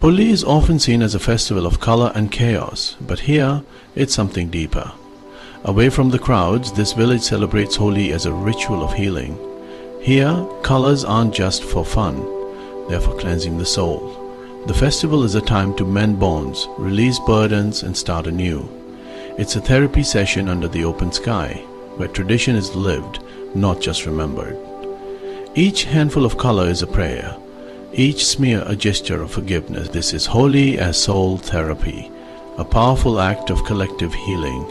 Holi is often seen as a festival of color and chaos, but here it's something deeper. Away from the crowds, this village celebrates Holi as a ritual of healing. Here, colors aren't just for fun, they're for cleansing the soul. The festival is a time to mend bonds, release burdens, and start anew. It's a therapy session under the open sky, where tradition is lived, not just remembered. Each handful of color is a prayer, each smear a gesture of forgiveness. This is Holi as soul therapy, a powerful act of collective healing.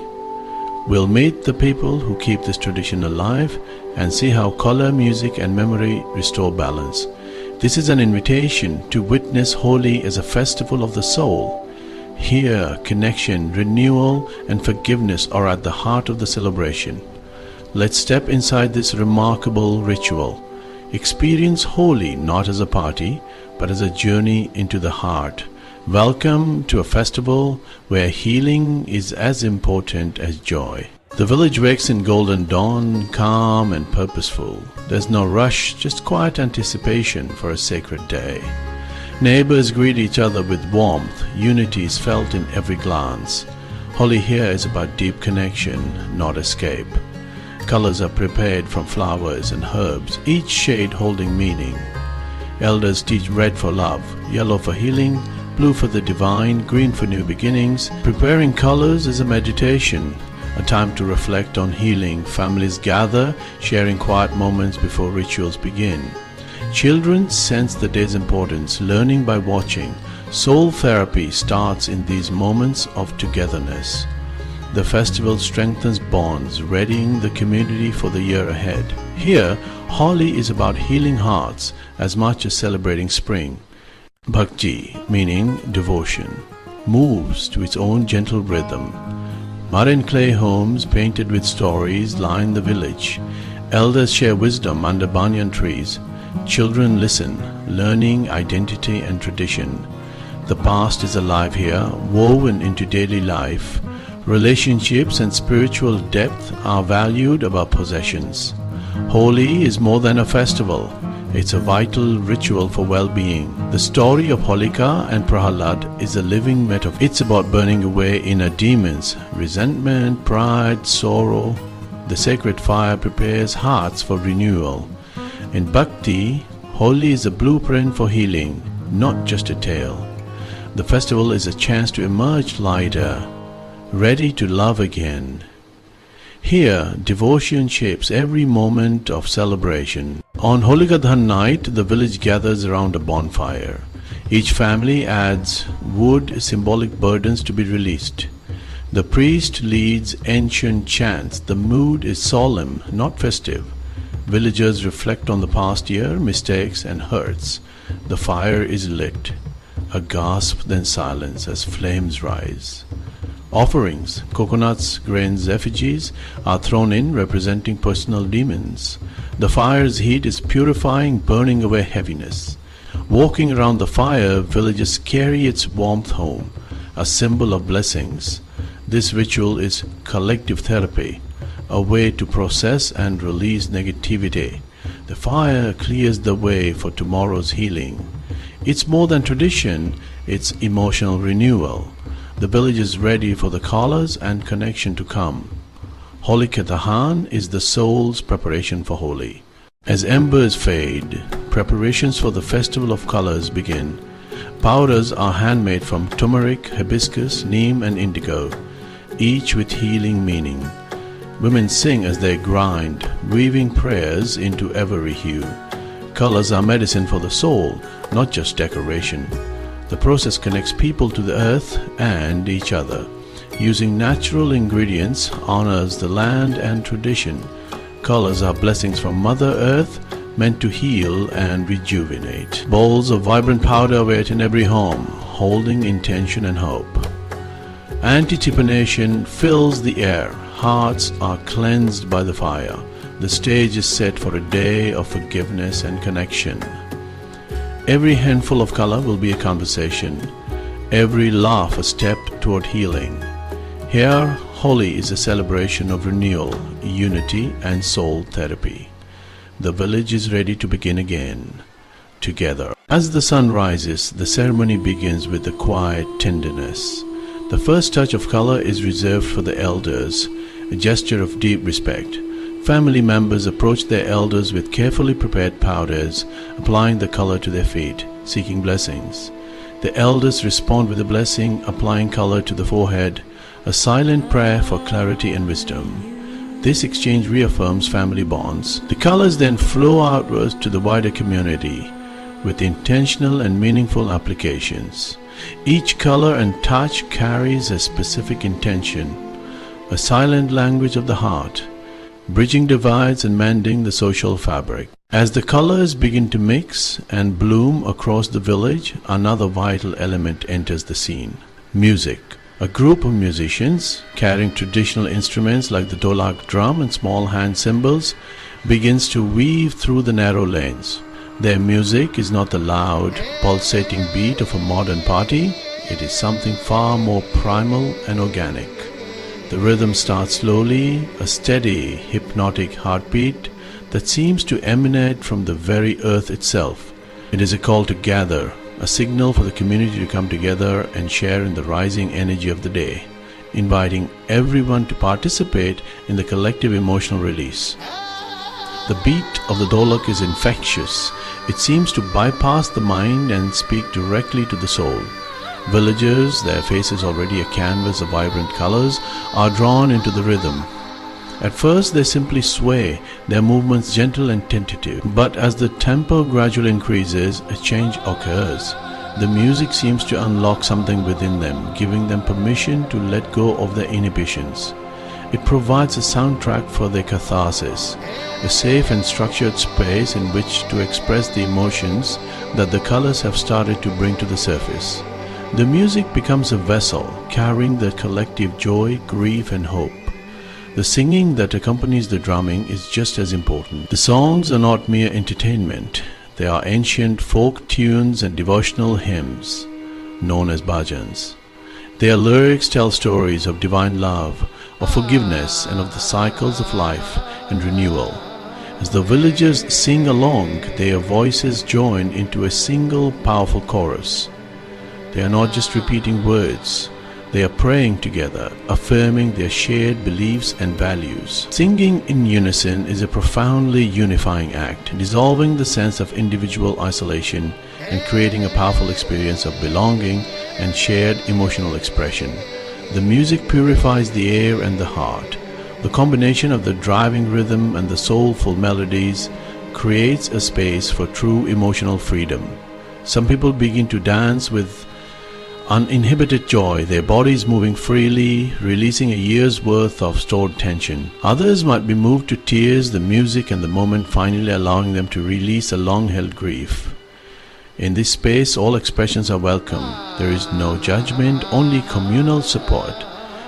We'll meet the people who keep this tradition alive and see how color, music, and memory restore balance. This is an invitation to witness Holi as a festival of the soul. Here, connection, renewal, and forgiveness are at the heart of the celebration. Let's step inside this remarkable ritual. Experience Holi not as a party, but as a journey into the heart. Welcome to a festival where healing is as important as joy. The village wakes in golden dawn, calm and purposeful. There's no rush, just quiet anticipation for a sacred day. Neighbors greet each other with warmth. Unity is felt in every glance. Holi here is about deep connection, not escape. Colors are prepared from flowers and herbs, each shade holding meaning. Elders teach red for love, yellow for healing, blue for the divine, green for new beginnings. Preparing colors is a meditation, a time to reflect on healing. Families gather, sharing quiet moments before rituals begin. Children sense the day's importance, learning by watching. Soul therapy starts in these moments of togetherness. The festival strengthens bonds, readying the community for the year ahead. Here, Holi is about healing hearts as much as celebrating spring. Bhakti, meaning devotion, moves to its own gentle rhythm. Mud and clay homes painted with stories line the village. Elders share wisdom under banyan trees. Children listen, learning identity and tradition. The past is alive here, woven into daily life. Relationships and spiritual depth are valued above possessions. Holi is more than a festival. It's a vital ritual for well-being. The story of Holika and Prahalad is a living metaphor. It's about burning away inner demons, resentment, pride, sorrow. The sacred fire prepares hearts for renewal. In Bhakti, Holi is a blueprint for healing, not just a tale. The festival is a chance to emerge lighter, ready to love again. Here, devotion shapes every moment of celebration. On Holikadhan night, the village gathers around a bonfire. Each family adds wood, symbolic burdens to be released. The priest leads ancient chants. The mood is solemn, not festive. Villagers reflect on the past year, mistakes and hurts. The fire is lit. A gasp, then silence as flames rise. Offerings, coconuts, grains, effigies are thrown in, representing personal demons. The fire's heat is purifying, burning away heaviness. Walking around the fire, villagers carry its warmth home, a symbol of blessings. This ritual is collective therapy, a way to process and release negativity. The fire clears the way for tomorrow's healing. It's more than tradition, it's emotional renewal. The village is ready for the colors and connection to come. Holikadahan is the soul's preparation for Holi. As embers fade, preparations for the festival of colors begin. Powders are handmade from turmeric, hibiscus, neem and indigo, each with healing meaning. Women sing as they grind, weaving prayers into every hue. Colors are medicine for the soul, not just decoration. The process connects people to the earth and each other. Using natural ingredients honors the land and tradition. Colors are blessings from Mother Earth, meant to heal and rejuvenate. Bowls of vibrant powder wait in every home, holding intention and hope. Anticipation fills the air. Hearts are cleansed by the fire. The stage is set for a day of forgiveness and connection. Every handful of color will be a conversation, every laugh a step toward healing. Here, Holi is a celebration of renewal, unity and soul therapy. The village is ready to begin again, together. As the sun rises, the ceremony begins with a quiet tenderness. The first touch of color is reserved for the elders, a gesture of deep respect. Family members approach their elders with carefully prepared powders, applying the color to their feet, seeking blessings. The elders respond with a blessing, applying color to the forehead, a silent prayer for clarity and wisdom. This exchange reaffirms family bonds. The colors then flow outwards to the wider community with intentional and meaningful applications. Each color and touch carries a specific intention, a silent language of the heart, bridging divides and mending the social fabric. As the colors begin to mix and bloom across the village, another vital element enters the scene: music. A group of musicians, carrying traditional instruments like the dholak drum and small hand cymbals, begins to weave through the narrow lanes. Their music is not the loud, pulsating beat of a modern party. It is something far more primal and organic. The rhythm starts slowly, a steady, hypnotic heartbeat that seems to emanate from the very earth itself. It is a call to gather, a signal for the community to come together and share in the rising energy of the day, inviting everyone to participate in the collective emotional release. The beat of the dholak is infectious. It seems to bypass the mind and speak directly to the soul. Villagers, their faces already a canvas of vibrant colors, are drawn into the rhythm. At first they simply sway, their movements gentle and tentative. But as the tempo gradually increases, a change occurs. The music seems to unlock something within them, giving them permission to let go of their inhibitions. It provides a soundtrack for their catharsis, a safe and structured space in which to express the emotions that the colors have started to bring to the surface. The music becomes a vessel carrying the collective joy, grief, and hope. The singing that accompanies the drumming is just as important. The songs are not mere entertainment. They are ancient folk tunes and devotional hymns, known as bhajans. Their lyrics tell stories of divine love, of forgiveness, and of the cycles of life and renewal. As the villagers sing along, their voices join into a single powerful chorus. They are not just repeating words. They are praying together, affirming their shared beliefs and values. Singing in unison is a profoundly unifying act, dissolving the sense of individual isolation and creating a powerful experience of belonging and shared emotional expression. The music purifies the air and the heart. The combination of the driving rhythm and the soulful melodies creates a space for true emotional freedom. Some people begin to dance with uninhibited joy, their bodies moving freely, releasing a year's worth of stored tension. Others might be moved to tears, the music and the moment finally allowing them to release a long-held grief. In this space, all expressions are welcome. There is no judgment, only communal support.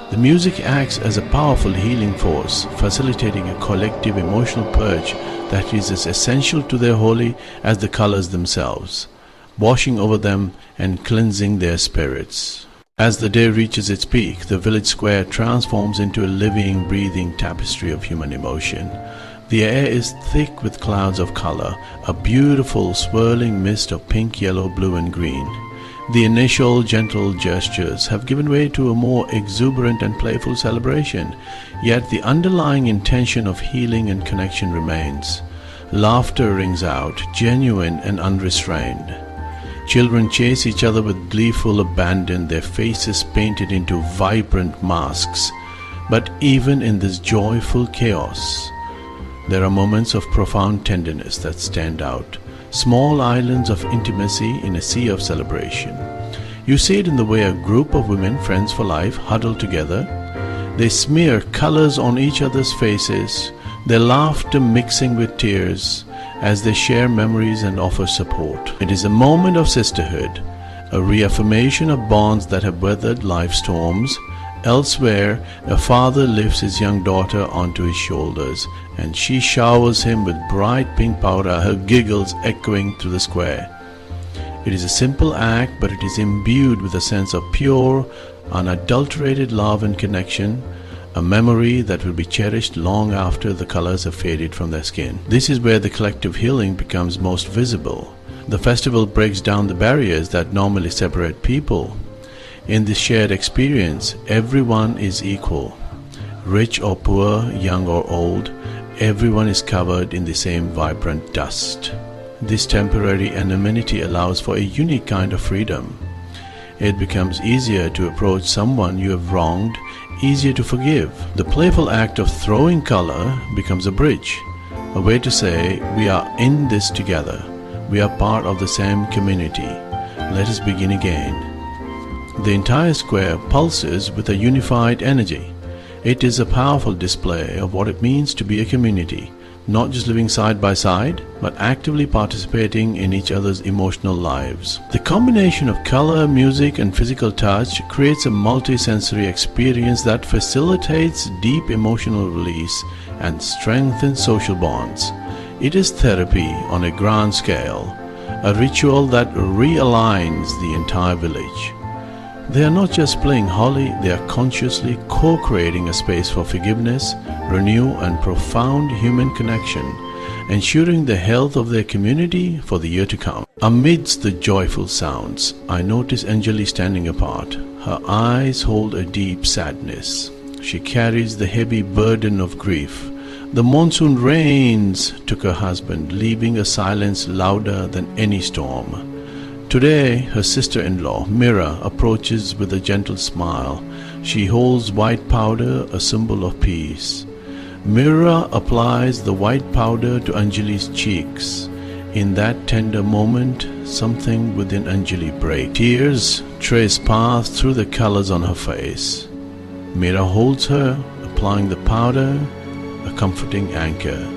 The music acts as a powerful healing force, facilitating a collective emotional purge that is as essential to their Holi as the colors themselves, washing over them and cleansing their spirits. As the day reaches its peak, the village square transforms into a living, breathing tapestry of human emotion. The air is thick with clouds of color, a beautiful swirling mist of pink, yellow, blue and green. The initial gentle gestures have given way to a more exuberant and playful celebration, yet the underlying intention of healing and connection remains. Laughter rings out, genuine and unrestrained. Children chase each other with gleeful abandon, their faces painted into vibrant masks. But even in this joyful chaos, there are moments of profound tenderness that stand out, small islands of intimacy in a sea of celebration. You see it in the way a group of women, friends for life, huddle together. They smear colors on each other's faces, their laughter mixing with tears, as they share memories and offer support. It is a moment of sisterhood, a reaffirmation of bonds that have weathered life's storms. Elsewhere, a father lifts his young daughter onto his shoulders, and she showers him with bright pink powder, her giggles echoing through the square. It is a simple act, but it is imbued with a sense of pure, unadulterated love and connection, a memory that will be cherished long after the colors have faded from their skin. This is where the collective healing becomes most visible. The festival breaks down the barriers that normally separate people. In this shared experience, everyone is equal. Rich or poor, young or old, everyone is covered in the same vibrant dust. This temporary anonymity allows for a unique kind of freedom. It becomes easier to approach someone you have wronged, easier to forgive. The playful act of throwing color becomes a bridge, a way to say, we are in this together. We are part of the same community. Let us begin again. The entire square pulses with a unified energy. It is a powerful display of what it means to be a community, not just living side by side, but actively participating in each other's emotional lives. The combination of color, music, and physical touch creates a multi-sensory experience that facilitates deep emotional release and strengthens social bonds. It is therapy on a grand scale, a ritual that realigns the entire village. They are not just playing Holi, they are consciously co-creating a space for forgiveness, renewal, and profound human connection, ensuring the health of their community for the year to come. Amidst the joyful sounds, I notice Anjali standing apart. Her eyes hold a deep sadness. She carries the heavy burden of grief. The monsoon rains took her husband, leaving a silence louder than any storm. Today, her sister-in-law, Mira, approaches with a gentle smile. She holds white powder, a symbol of peace. Mira applies the white powder to Anjali's cheeks. In that tender moment, something within Anjali breaks. Tears trace paths through the colors on her face. Mira holds her, applying the powder, a comforting anchor.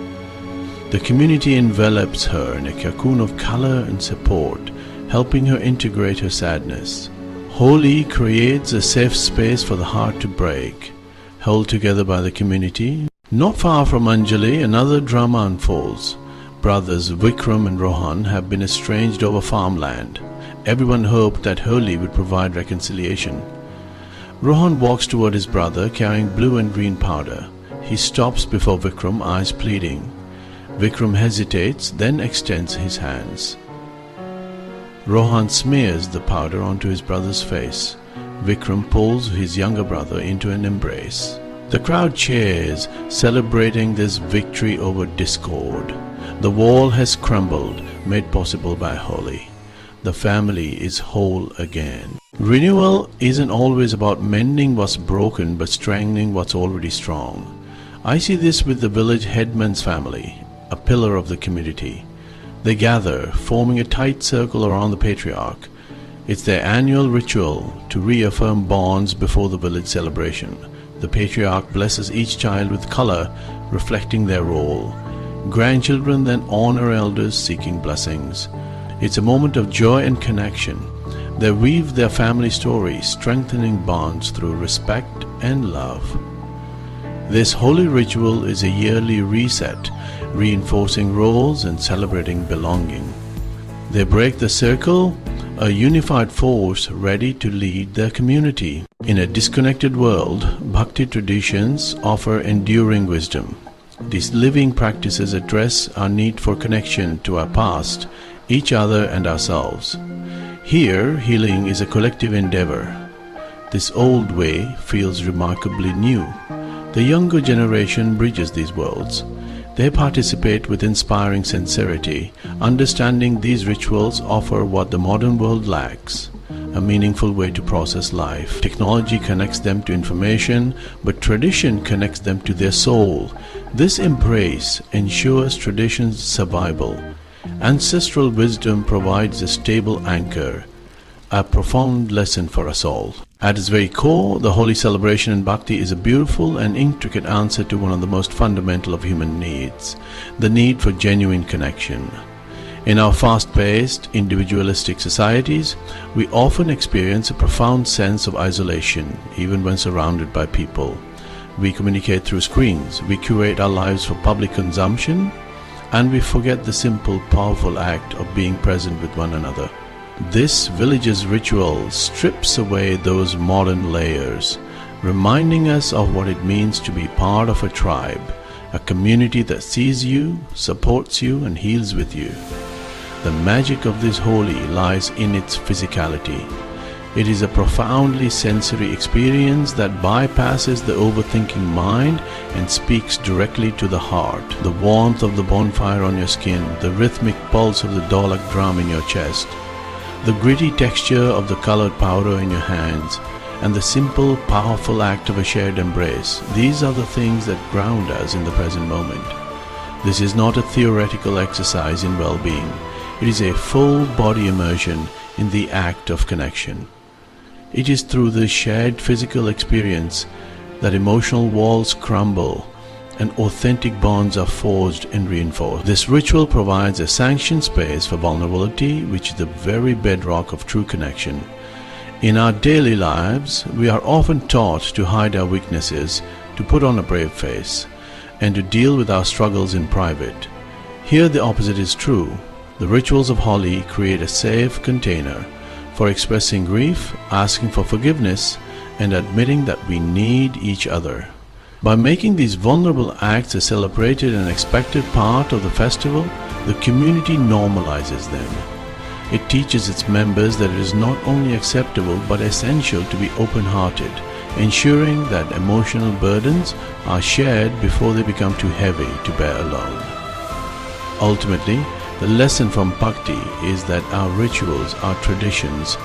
The community envelops her in a cocoon of color and support, helping her integrate her sadness. Holi creates a safe space for the heart to break, held together by the community. Not far from Anjali, another drama unfolds. Brothers Vikram and Rohan have been estranged over farmland. Everyone hoped that Holi would provide reconciliation. Rohan walks toward his brother carrying blue and green powder. He stops before Vikram, eyes pleading. Vikram hesitates, then extends his hands. Rohan smears the powder onto his brother's face. Vikram pulls his younger brother into an embrace. The crowd cheers, celebrating this victory over discord. The wall has crumbled, made possible by Holi. The family is whole again. Renewal isn't always about mending what's broken, but strengthening what's already strong. I see this with the village headman's family, a pillar of the community. They gather, forming a tight circle around the patriarch. It's their annual ritual to reaffirm bonds before the village celebration. The patriarch blesses each child with color, reflecting their role. Grandchildren then honor elders, seeking blessings. It's a moment of joy and connection. They weave their family story, strengthening bonds through respect and love. This holy ritual is a yearly reset, reinforcing roles and celebrating belonging. They break the circle, a unified force ready to lead their community. In a disconnected world, Bhakti traditions offer enduring wisdom. These living practices address our need for connection to our past, each other and ourselves. Here, healing is a collective endeavor. This old way feels remarkably new. The younger generation bridges these worlds. They participate with inspiring sincerity, understanding these rituals offer what the modern world lacks, a meaningful way to process life. Technology connects them to information, but tradition connects them to their soul. This embrace ensures tradition's survival. Ancestral wisdom provides a stable anchor, a profound lesson for us all. At its very core, the Holi celebration in Bhakti is a beautiful and intricate answer to one of the most fundamental of human needs, the need for genuine connection. In our fast-paced, individualistic societies, we often experience a profound sense of isolation, even when surrounded by people. We communicate through screens, we curate our lives for public consumption, and we forget the simple, powerful act of being present with one another. This village's ritual strips away those modern layers, reminding us of what it means to be part of a tribe, a community that sees you, supports you, and heals with you. The magic of this Holi lies in its physicality. It is a profoundly sensory experience that bypasses the overthinking mind and speaks directly to the heart. The warmth of the bonfire on your skin, the rhythmic pulse of the dholak drum in your chest, the gritty texture of the colored powder in your hands, and the simple, powerful act of a shared embrace. These are the things that ground us in the present moment. This is not a theoretical exercise in well-being. It is a full body immersion in the act of connection. It is through this shared physical experience that emotional walls crumble and authentic bonds are forged and reinforced. This ritual provides a sanctioned space for vulnerability, which is the very bedrock of true connection. In our daily lives, we are often taught to hide our weaknesses, to put on a brave face, and to deal with our struggles in private. Here the opposite is true. The rituals of Holi create a safe container for expressing grief, asking for forgiveness, and admitting that we need each other. By making these vulnerable acts a celebrated and expected part of the festival, the community normalizes them. It teaches its members that it is not only acceptable but essential to be open-hearted, ensuring that emotional burdens are shared before they become too heavy to bear alone. Ultimately, the lesson from Bhakti is that our rituals, our traditions,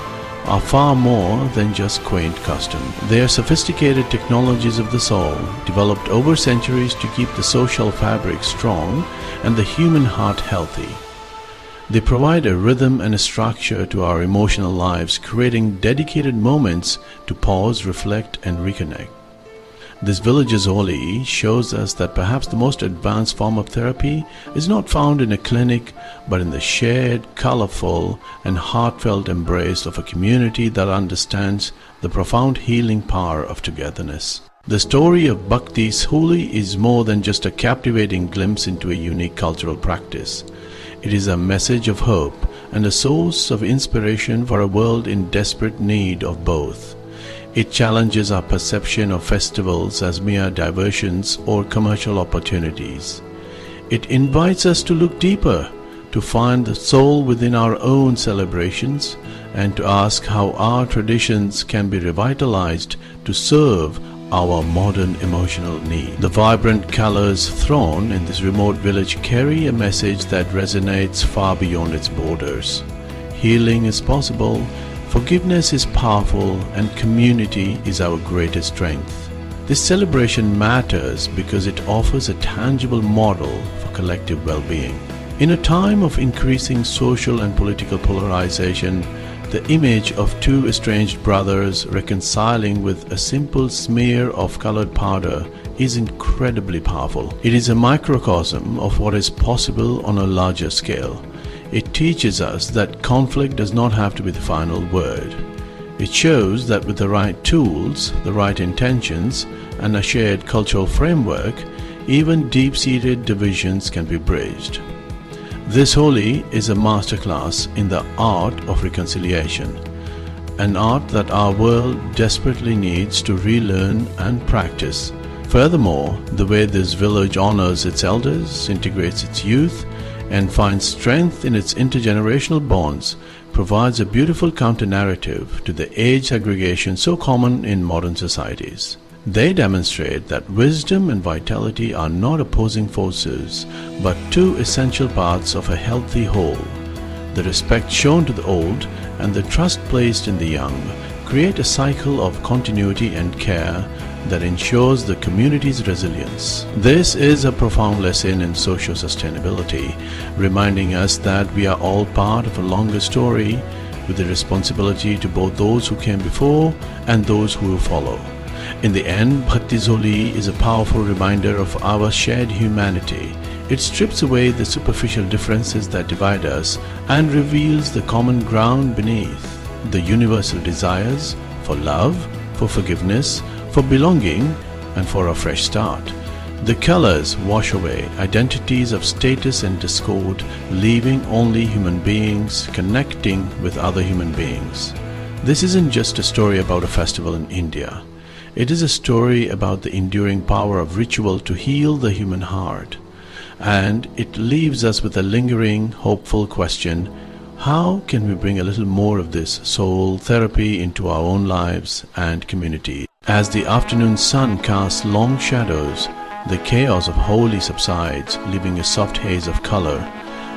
are far more than just quaint custom. They are sophisticated technologies of the soul, developed over centuries to keep the social fabric strong and the human heart healthy. They provide a rhythm and a structure to our emotional lives, creating dedicated moments to pause, reflect, and reconnect. This village's Holi shows us that perhaps the most advanced form of therapy is not found in a clinic, but in the shared, colorful, and heartfelt embrace of a community that understands the profound healing power of togetherness. The story of Bhakti's Holi is more than just a captivating glimpse into a unique cultural practice. It is a message of hope and a source of inspiration for a world in desperate need of both. It challenges our perception of festivals as mere diversions or commercial opportunities. It invites us to look deeper, to find the soul within our own celebrations, and to ask how our traditions can be revitalized to serve our modern emotional need. The vibrant colors thrown in this remote village carry a message that resonates far beyond its borders. Healing is possible, forgiveness is powerful, and community is our greatest strength. This celebration matters because it offers a tangible model for collective well-being. In a time of increasing social and political polarization, the image of two estranged brothers reconciling with a simple smear of colored powder is incredibly powerful. It is a microcosm of what is possible on a larger scale. It teaches us that conflict does not have to be the final word. It shows that with the right tools, the right intentions, and a shared cultural framework, even deep-seated divisions can be bridged. This Holi is a masterclass in the art of reconciliation, an art that our world desperately needs to relearn and practice. Furthermore, the way this village honors its elders, integrates its youth, and finds strength in its intergenerational bonds provides a beautiful counter-narrative to the age segregation so common in modern societies. They demonstrate that wisdom and vitality are not opposing forces, but two essential parts of a healthy whole. The respect shown to the old and the trust placed in the young create a cycle of continuity and care that ensures the community's resilience. This is a profound lesson in social sustainability, reminding us that we are all part of a longer story with a responsibility to both those who came before and those who will follow. In the end, Bhakti's Holi is a powerful reminder of our shared humanity. It strips away the superficial differences that divide us and reveals the common ground beneath, the universal desires for love, for forgiveness, for belonging, and for a fresh start. The colors wash away identities of status and discord, leaving only human beings connecting with other human beings. This isn't just a story about a festival in India. It is a story about the enduring power of ritual to heal the human heart. and it leaves us with a lingering, hopeful question: how can we bring a little more of this soul therapy into our own lives and community? As the afternoon sun casts long shadows, the chaos of Holi subsides, leaving a soft haze of color.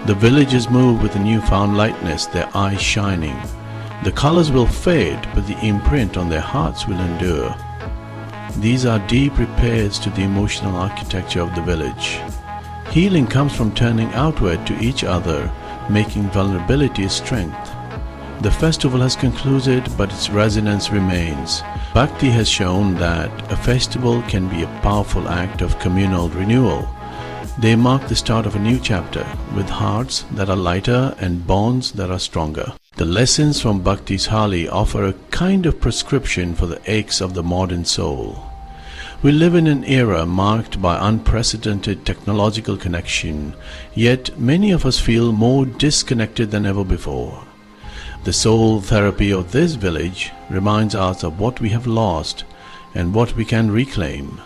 The villagers move with a newfound lightness, their eyes shining. The colors will fade, but the imprint on their hearts will endure. These are deep repairs to the emotional architecture of the village. Healing comes from turning outward to each other, making vulnerability a strength. The festival has concluded, but its resonance remains. Bhakti has shown that a festival can be a powerful act of communal renewal. They mark the start of a new chapter, with hearts that are lighter and bonds that are stronger. The lessons from Bhakti's Holi offer a kind of prescription for the aches of the modern soul. We live in an era marked by unprecedented technological connection, yet many of us feel more disconnected than ever before. The soul therapy of this village reminds us of what we have lost and what we can reclaim.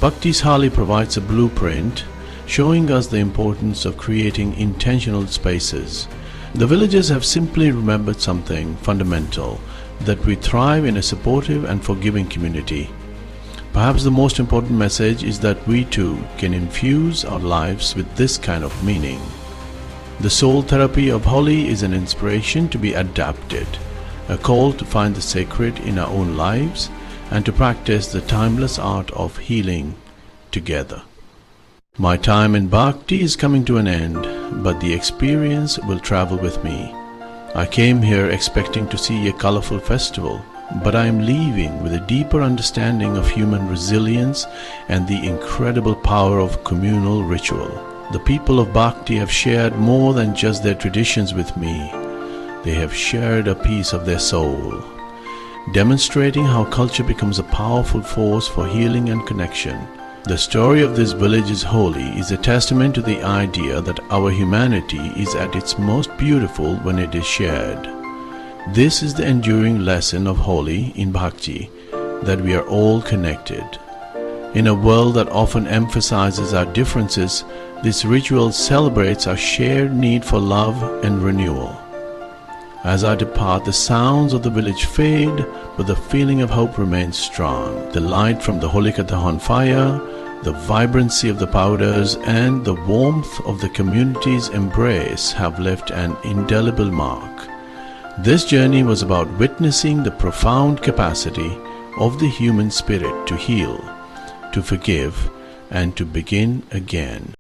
Bhakti's Holi provides a blueprint, showing us the importance of creating intentional spaces. The villagers have simply remembered something fundamental, that we thrive in a supportive and forgiving community. Perhaps the most important message is that we too can infuse our lives with this kind of meaning. The soul therapy of Holi is an inspiration to be adapted, a call to find the sacred in our own lives and to practice the timeless art of healing together. My time in Bhakti is coming to an end, but the experience will travel with me. I came here expecting to see a colorful festival, but I am leaving with a deeper understanding of human resilience and the incredible power of communal ritual. The people of Bhakti have shared more than just their traditions with me. They have shared a piece of their soul, demonstrating how culture becomes a powerful force for healing and connection. The story of this village's Holi is a testament to the idea that our humanity is at its most beautiful when it is shared. This is the enduring lesson of Holi in Bhakti, that we are all connected. In a world that often emphasizes our differences, this ritual celebrates our shared need for love and renewal. As I depart, the sounds of the village fade, but the feeling of hope remains strong. The light from the Holika Dahan fire, the vibrancy of the powders, and the warmth of the community's embrace have left an indelible mark. This journey was about witnessing the profound capacity of the human spirit to heal, to forgive, and to begin again.